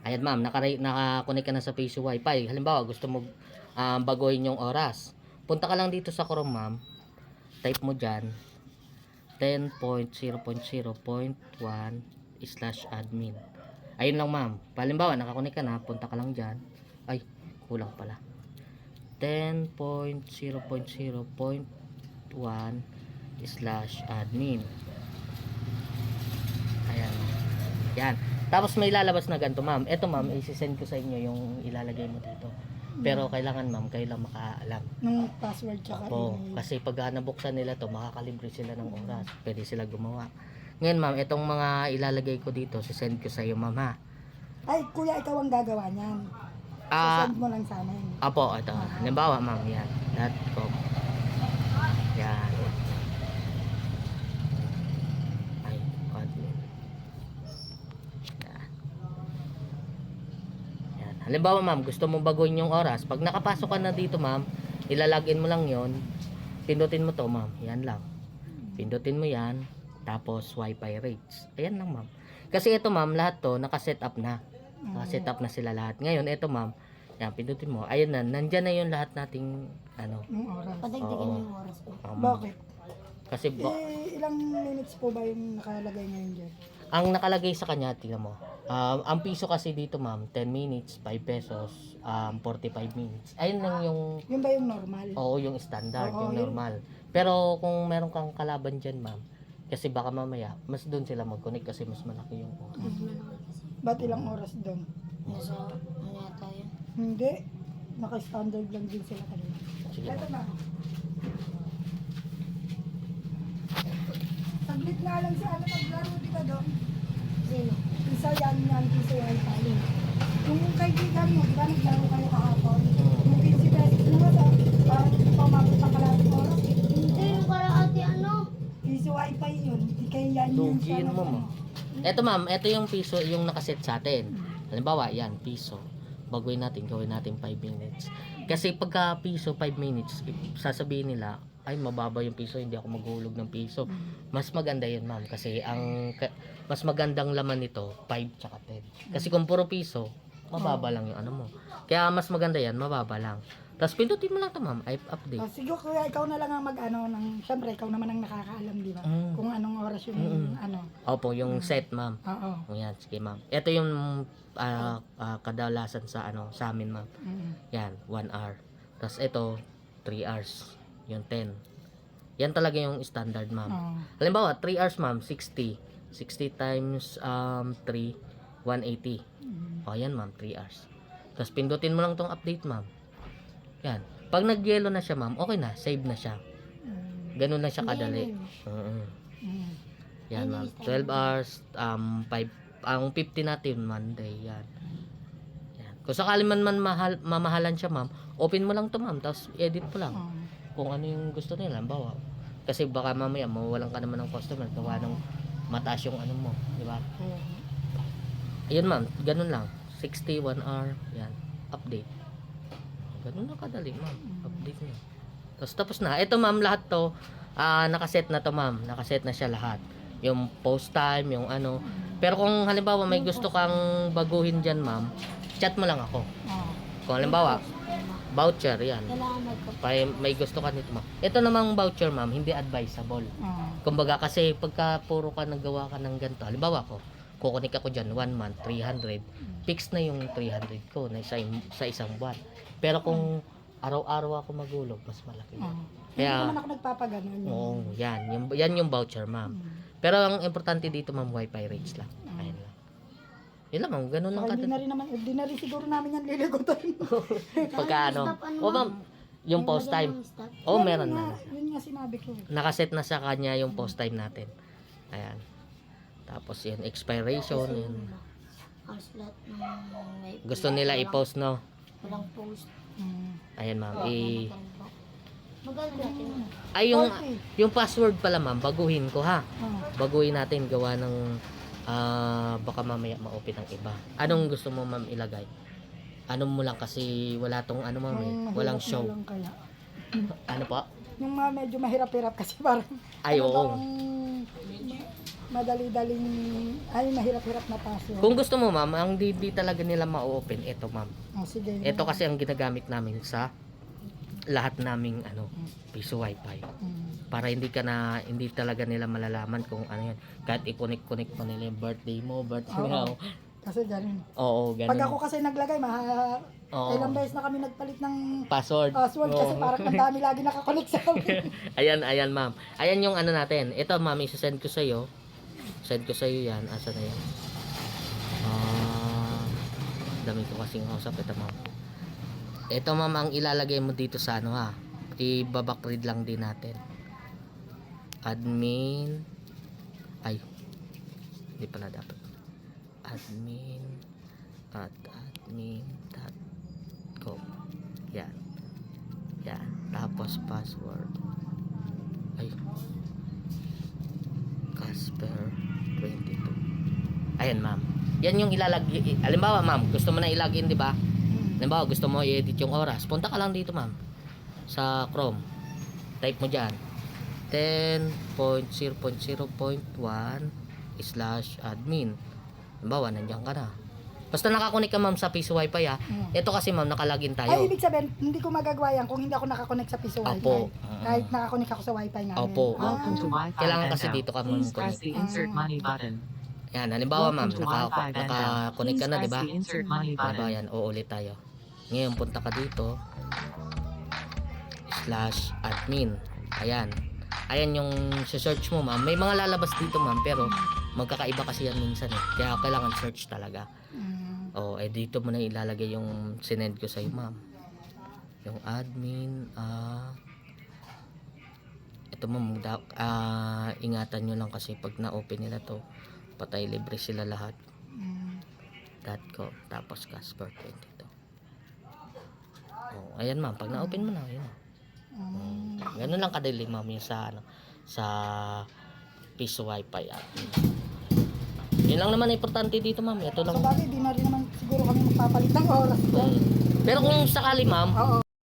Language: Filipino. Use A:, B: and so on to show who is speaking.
A: Ayan ma'am, nakakunik ka na sa Piso Wi-Fi. Halimbawa, gusto mo baguhin yung oras. Punta ka lang dito sa Chrome ma'am. Type mo dyan 10.0.0.1/admin. Ayun lang ma'am. Halimbawa, nakakunik ka na, punta ka lang dyan. Ay, kulang pala. 10.0.0.1/admin. Ayan. Yan. Tapos may lalabas na ganito ma'am. Ito ma'am, isi-send ko sa inyo yung ilalagay mo dito. Pero kailangan ma'am, kayo lang makaalam.
B: Ng password tsaka
A: Opo,
B: email.
A: kasi pag nabuksan nila to, makakalibre sila ng oras. Pwede sila gumawa. Ngayon ma'am, itong mga ilalagay ko dito, sisend ko sa iyo ma'am ha.
B: Ay, kuya, ikaw ang gagawa niyan.
A: Ah,
B: Send mo lang sa amin.
A: apo, ito. Halimbawa ma'am, yan. .com. Yan. Ay, admin. Yan. Yan. Halimbawa ma'am, gusto mong baguhin yung oras. Pag nakapasok ka na dito ma'am, ilalagin mo lang yon. Pindutin mo to ma'am. Yan lang. Pindutin mo yan. Tapos Wi-Fi rates. Ayan lang ma'am. Kasi ito ma'am, lahat to nakaset up na. Nakaset up na sila lahat. Ngayon, ito ma'am, yan, pindutin mo. Ayun na, nandyan na yung lahat nating ano.
B: Yung oras.
C: Padagdagan
A: Oo.
C: yung oras ko.
B: Bakit?
A: Kasi
B: Ilang minutes po ba yung nakalagay ngayon dyan?
A: ang nakalagay sa kanya, tingnan mo. Ang piso kasi dito ma'am, 10 minutes, 5 pesos, 45 minutes. Ayun lang yung,
B: Yun ba yung normal?
A: oo, yung standard,
B: Oo,
A: yung
B: yun.
A: normal. Pero kung meron kang kalaban dyan ma'am, kasi baka mamaya, mas doon sila mag-connect kasi mas malaki yung oras.
C: Mas malaki kasi.
B: Ba't ilang oras doon?
C: Nasa, ano yata yun?
B: Hindi. Naka-standard lang din sila kanina.
A: Sige
B: Ito
A: ma'am.
B: na. Saglit nga lang sa ano maglaro, di ba doon?
C: Sino?
B: Isa yan, isa wifi. Yung kaibigan mo, di ba naglaro kayo kahapon? Yung 50 pesos mo sa parang hindi pa umabot ng kalating oras.
C: Hindi, yung karaate ano?
B: Piso wifi yun. Di kayo yan yung
A: Lugiin mo ma'am. Ito ma'am, ito yung piso, yung nakaset sa atin. Halimbawa, yan, piso. Baguhin natin, gawin natin 5 minutes. Kasi pagka piso, 5 minutes, sasabihin nila, ay mababa yung piso, hindi ako maghulog ng piso. Mas maganda yun ma'am, kasi mas magandang laman nito, 5 tsaka 10. Kasi kung puro piso, mababa lang yung ano mo. Kaya mas maganda yan, mababa lang. Tapos pindutin mo lang ito ma'am, ay update.
B: Oh, sige kuya, ikaw na lang ang mag-ano ng, syempre ikaw naman ang nakakaalam, di ba? Kung anong oras yung ano.
A: Opo, yung set ma'am.
B: Oo.
A: O yan, sige ma'am. Ito yung kadalasan sa sa amin ma'am. Yan, 1 hour. Tapos ito, 3 hours. Yung 10. Yan talaga yung standard ma'am.
B: Oo.
A: Halimbawa, 3 hours ma'am, 60. 60 times 3, 180. O yan ma'am, 3 hours. Tapos pindutin mo lang tong update ma'am. Yan. Pag nag-yellow na siya ma'am, okay na, save na siya. Ganun lang siya kadali. Yan ma'am, 12 hours, 5, ang 50 natin Monday, yan. Yan. Kung sakali man mamahalan siya ma'am, open mo lang to ma'am, tapos edit mo lang. Kung ano yung gusto nila, bawa. Kasi baka mamaya mawawalan ka naman ng customer, gawa ng mataas yung ano mo, di ba? Ayun ma'am, ganun lang. 60, 1 hour, yan, update. Ganun lang kadali ma'am, update nyo. Tapos na. Ito ma'am, lahat to, nakaset na to ma'am, nakaset na siya lahat. Yung post time, yung ano. Pero kung halimbawa may gusto kang baguhin dyan ma'am, chat mo lang ako. Kung halimbawa, voucher, yan.
C: Kailangan magkapit.
A: May gusto ka nito ma'am. Ito namang voucher ma'am, hindi advisable. Kumbaga kasi pagka puro ka nagawa ka ng ganito, halimbawa ko, kukunik ako dyan 1 month, 300, fix na yung 300 ko na sa isang buwan. Pero kung araw-araw ako magulog, mas malaki.
B: Hindi naman ako nagpapaganon.
A: Oo, yan yung voucher ma'am. Pero ang importante dito ma'am, wifi rates lang. Ayun lang. Yun lang ma'am, ganun lang
B: Hindi
A: kadali.
B: na rin siguro namin yan liligutan.
A: Pagka ano,
C: Stop, ano,
A: o ma'am, yung post time. Oh, meron na.
B: Yun nga sinabi ko.
A: Nakaset na sa kanya yung post time natin. Ayan. Tapos yun, expiration, yun.
C: Hours lahat ng may
A: Gusto nila i-post, no?
C: walang post.
A: Ayan ma'am,
C: Maganda natin.
A: ay yung password pala ma'am, baguhin ko ha. Baguhin natin, gawa ng baka mamaya ma-open ang iba. Anong gusto mo ma'am ilagay? Ano mo lang kasi wala tong ano ma'am eh, walang show. Ano po?
B: Yung medyo mahirap-hirap kasi parang
A: Ay, oo.
B: madali-daling, ay mahirap-hirap na password.
A: Kung gusto mo ma'am, ang di talaga nila ma-open, ito ma'am.
B: Oh, sige.
A: Ito kasi ang ginagamit namin sa lahat naming piso wifi. Para hindi talaga nila malalaman kung ano yan. Kahit i-connect mo nila yung birthday mo, birthday mo.
B: Kasi ganun.
A: Oo, ganun.
B: Pag ako kasi naglagay,
A: Oo.
B: ilang beses na kami nagpalit ng
A: Password.
B: password kasi
A: Oo.
B: parang ang dami lagi nakakonect sa amin.
A: Ayan ma'am. Ayan yung ano natin. Ito ma'am, isa-send ko sa iyo. Send ko sa iyo yan. Asa na yan? Dami ko kasing kausap. Ito ma'am. Ito ma'am ang ilalagay mo dito sa ano ha. I-backread lang din natin. Admin. Ay. Hindi pala dapat. Admin. Admin.com. Yan. Yan. Tapos password. Ay. Casper 22. Ayan ma'am. Yan yung ilalagay. Halimbawa ma'am, gusto mo na ilagin, di ba? Halimbawa, gusto mo i-edit yung oras. Punta ka lang dito ma'am. Sa Chrome. Type mo dyan. 10.0.0.1/admin. Halimbawa, nandiyan ka na. Basta nakakonek ka ma'am sa piso wifi ha. Ito kasi ma'am, nakalagin tayo.
B: Ay, ibig sabihin, hindi ko magagawa yan kung hindi ako nakakonect sa piso wifi.
A: Opo.
B: Kahit nakakonect ako sa wifi namin.
A: Opo.
D: Welcome to Wi-Fi
A: Kailangan
D: and
A: kasi
D: now.
A: dito ka
D: Please
A: mong
D: press
A: connect.
D: the insert money button.
A: Yan, halimbawa ma'am,
D: Welcome to Wi-Fi and now.
A: nakakonek ka na, di
D: Please
A: ba?
D: press the insert money
A: Halimbawa
D: button.
A: yan, uulit tayo. Ngayon, punta ka dito. /admin. Ayan. Ayan yung search mo ma'am. May mga lalabas dito ma'am, pero magkakaiba kasi yan minsan eh. Kaya kailangan search talaga. Oh, dito mo na ilalagay yung sinend ko sa'yo ma'am. Yung admin, ito ma'am, ingatan nyo lang kasi pag na-open nila to, patay libre sila lahat. .com, tapos Casper 22. Oh, ayan ma'am, pag na-open mo na, yun. Ganun lang kadali ma'am yung sa piso wifi app. Yun lang naman importante dito ma'am. Ito lang.
B: Sa bagay, di na rin naman siguro kami magpapalit ng oras.
A: Pero kung sakali ma'am,
B: Oo.